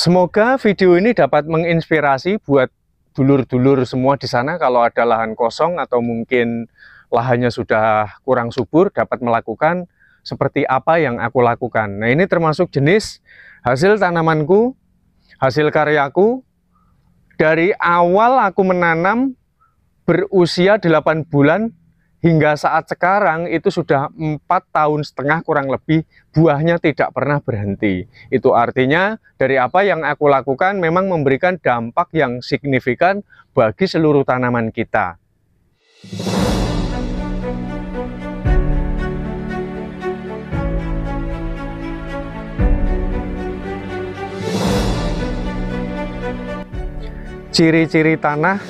Semoga video ini dapat menginspirasi buat dulur-dulur semua di sana. Kalau ada lahan kosong atau mungkin lahannya sudah kurang subur, dapat melakukan seperti apa yang aku lakukan. Nah, ini termasuk jenis hasil tanamanku, hasil karyaku. Dari awal aku menanam berusia 8 bulan hingga saat sekarang itu sudah 4,5 tahun kurang lebih, buahnya tidak pernah berhenti. Itu artinya dari apa yang aku lakukan memang memberikan dampak yang signifikan bagi seluruh tanaman kita. Ciri-ciri tanah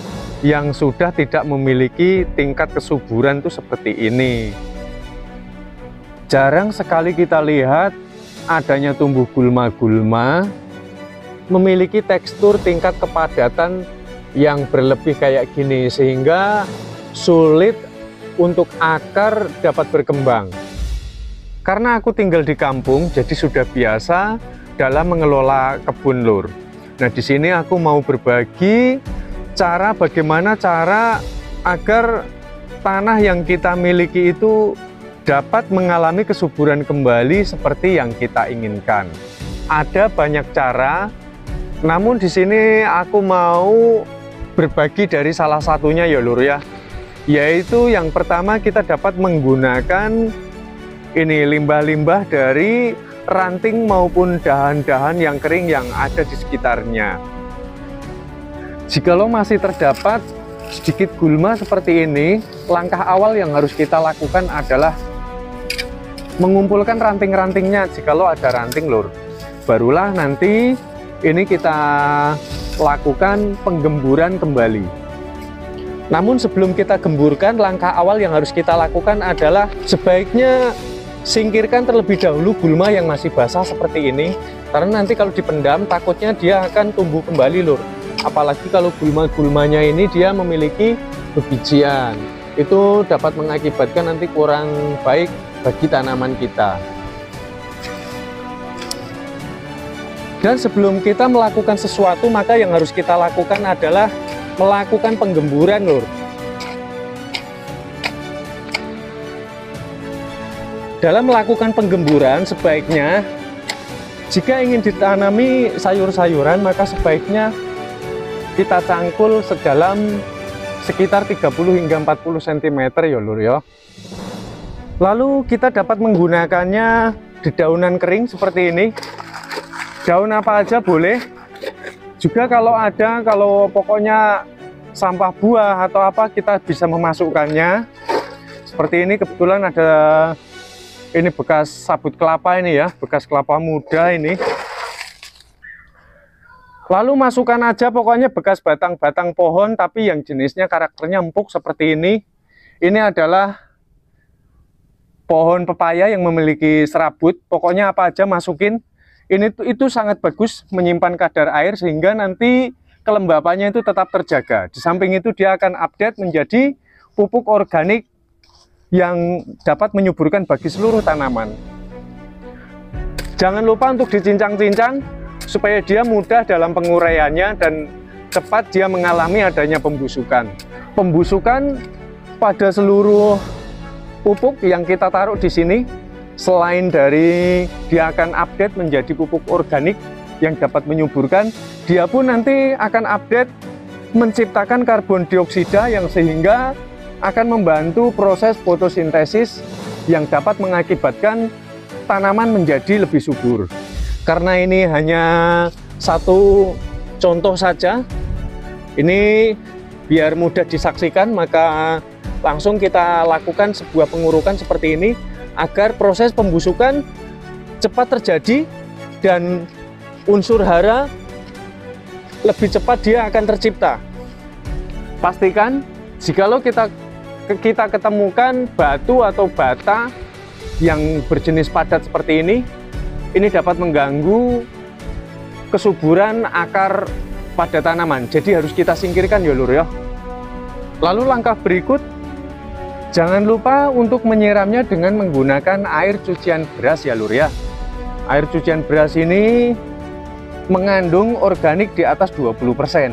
yang sudah tidak memiliki tingkat kesuburan itu seperti ini. Jarang sekali kita lihat adanya tumbuh gulma-gulma memiliki tekstur tingkat kepadatan yang berlebih kayak gini, sehingga sulit untuk akar dapat berkembang. Karena aku tinggal di kampung, jadi sudah biasa dalam mengelola kebun, lur. Nah, di sini aku mau berbagi bagaimana cara agar tanah yang kita miliki itu dapat mengalami kesuburan kembali seperti yang kita inginkan. Ada banyak cara, namun di sini aku mau berbagi dari salah satunya ya lur ya. Yaitu yang pertama, kita dapat menggunakan ini limbah-limbah dari ranting maupun dahan-dahan yang kering yang ada di sekitarnya. Jikalau masih terdapat sedikit gulma seperti ini, langkah awal yang harus kita lakukan adalah mengumpulkan ranting-rantingnya jikalau ada ranting, lur. Barulah nanti ini kita lakukan penggemburan kembali. Namun sebelum kita gemburkan, langkah awal yang harus kita lakukan adalah sebaiknya singkirkan terlebih dahulu gulma yang masih basah seperti ini, karena nanti kalau dipendam takutnya dia akan tumbuh kembali, lur. Apalagi kalau gulma-gulmanya ini dia memiliki bebijian, itu dapat mengakibatkan nanti kurang baik bagi tanaman kita. Dan sebelum kita melakukan sesuatu, maka yang harus kita lakukan adalah melakukan penggemburan, lur. Dalam melakukan penggemburan, sebaiknya jika ingin ditanami sayur-sayuran, maka sebaiknya kita cangkul sedalam sekitar 30 hingga 40 cm ya lur ya. Lalu kita dapat menggunakannya di daunan kering seperti ini. Daun apa aja boleh. Juga kalau pokoknya sampah buah atau apa, kita bisa memasukkannya. Seperti ini, kebetulan ada ini bekas sabut kelapa ini ya, bekas kelapa muda ini. Lalu masukkan aja pokoknya bekas batang-batang pohon, tapi yang jenisnya karakternya empuk seperti ini. Ini adalah pohon pepaya yang memiliki serabut. Pokoknya apa aja masukin. Itu sangat bagus menyimpan kadar air sehingga nanti kelembapannya itu tetap terjaga. Di samping itu dia akan update menjadi pupuk organik yang dapat menyuburkan bagi seluruh tanaman. Jangan lupa untuk dicincang-cincang supaya dia mudah dalam penguraiannya dan cepat dia mengalami adanya pembusukan. Pembusukan pada seluruh pupuk yang kita taruh di sini, selain dari dia akan update menjadi pupuk organik yang dapat menyuburkan, dia pun nanti akan update menciptakan karbon dioksida yang sehingga akan membantu proses fotosintesis yang dapat mengakibatkan tanaman menjadi lebih subur. Karena ini hanya satu contoh saja, ini biar mudah disaksikan, maka langsung kita lakukan sebuah pengurukan seperti ini agar proses pembusukan cepat terjadi dan unsur hara lebih cepat dia akan tercipta. Pastikan jikalau kita ketemukan batu atau bata yang berjenis padat seperti ini dapat mengganggu kesuburan akar pada tanaman. Jadi harus kita singkirkan ya lur ya. Lalu langkah berikut, jangan lupa untuk menyiramnya dengan menggunakan air cucian beras ya lur ya. Air cucian beras ini mengandung organik di atas 20%.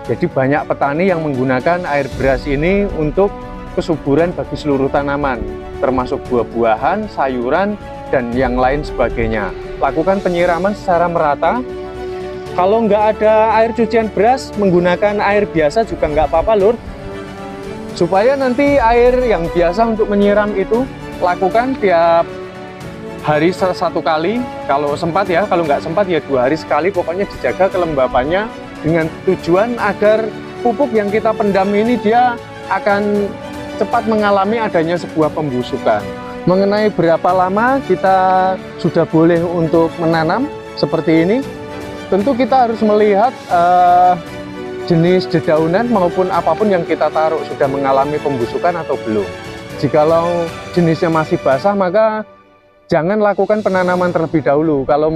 Jadi banyak petani yang menggunakan air beras ini untuk kesuburan bagi seluruh tanaman, termasuk buah-buahan, sayuran, dan yang lain sebagainya. Lakukan penyiraman secara merata. Kalau nggak ada air cucian beras, menggunakan air biasa juga nggak apa-apa, Lur. Supaya nanti air yang biasa untuk menyiram itu, lakukan tiap hari satu kali, kalau sempat ya, kalau nggak sempat ya 2 hari sekali, pokoknya dijaga kelembapannya dengan tujuan agar pupuk yang kita pendam ini dia akan cepat mengalami adanya sebuah pembusukan. Mengenai berapa lama kita sudah boleh untuk menanam seperti ini, tentu kita harus melihat jenis dedaunan maupun apapun yang kita taruh sudah mengalami pembusukan atau belum. Jikalau jenisnya masih basah, maka jangan lakukan penanaman terlebih dahulu. Kalau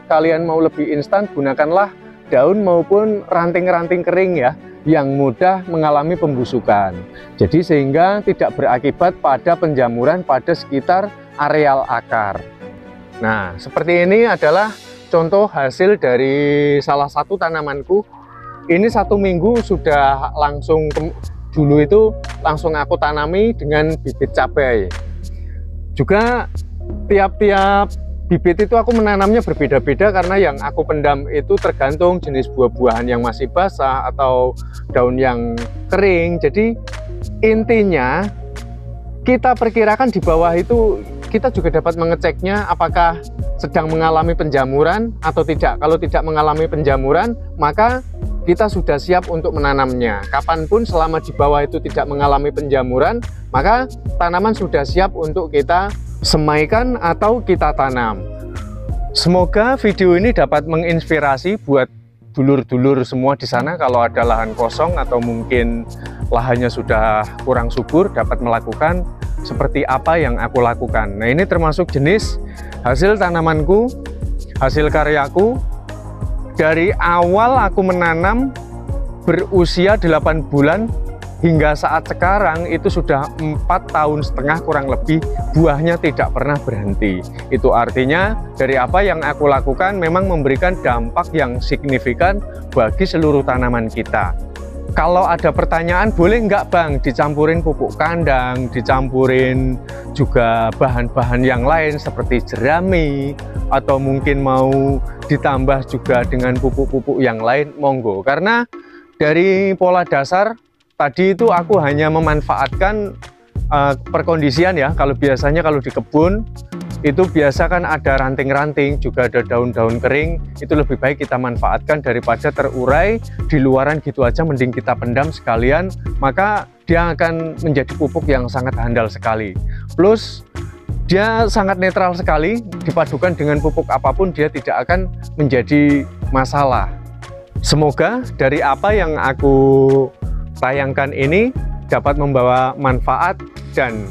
kalian mau lebih instan, gunakanlah daun maupun ranting-ranting kering ya, yang mudah mengalami pembusukan. Jadi sehingga tidak berakibat pada penjamuran pada sekitar areal akar. Nah, seperti ini adalah contoh hasil dari salah satu tanamanku. Ini 1 minggu sudah langsung, dulu itu langsung aku tanami dengan bibit cabai. Juga tiap-tiap bibit itu aku menanamnya berbeda-beda karena yang aku pendam itu tergantung jenis buah-buahan yang masih basah atau daun yang kering. Jadi intinya kita perkirakan di bawah itu kita juga dapat mengeceknya apakah sedang mengalami penjamuran atau tidak. Kalau tidak mengalami penjamuran, maka kita sudah siap untuk menanamnya. Kapanpun selama di bawah itu tidak mengalami penjamuran, maka tanaman sudah siap untuk kita semaikan atau kita tanam. Semoga video ini dapat menginspirasi buat dulur-dulur semua di sana. Kalau ada lahan kosong atau mungkin lahannya sudah kurang subur, dapat melakukan seperti apa yang aku lakukan. Nah, ini termasuk jenis hasil tanamanku, hasil karyaku. Dari awal aku menanam berusia 8 bulan hingga saat sekarang itu sudah 4,5 tahun kurang lebih, buahnya tidak pernah berhenti. Itu artinya dari apa yang aku lakukan memang memberikan dampak yang signifikan bagi seluruh tanaman kita. Kalau ada pertanyaan, boleh nggak Bang dicampurin pupuk kandang, dicampurin juga bahan-bahan yang lain seperti jerami, atau mungkin mau ditambah juga dengan pupuk-pupuk yang lain, monggo. Karena dari pola dasar tadi itu aku hanya memanfaatkan perkondisian ya. Kalau biasanya kalau di kebun itu biasa kan ada ranting-ranting, juga ada daun-daun kering. Itu lebih baik kita manfaatkan daripada terurai di luaran gitu aja, mending kita pendam sekalian. Maka dia akan menjadi pupuk yang sangat handal sekali. Plus dia sangat netral sekali, dipadukan dengan pupuk apapun dia tidak akan menjadi masalah. Semoga dari apa yang aku tayangkan ini dapat membawa manfaat, dan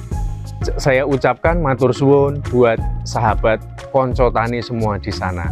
saya ucapkan matur suwun buat sahabat konco tani semua di sana.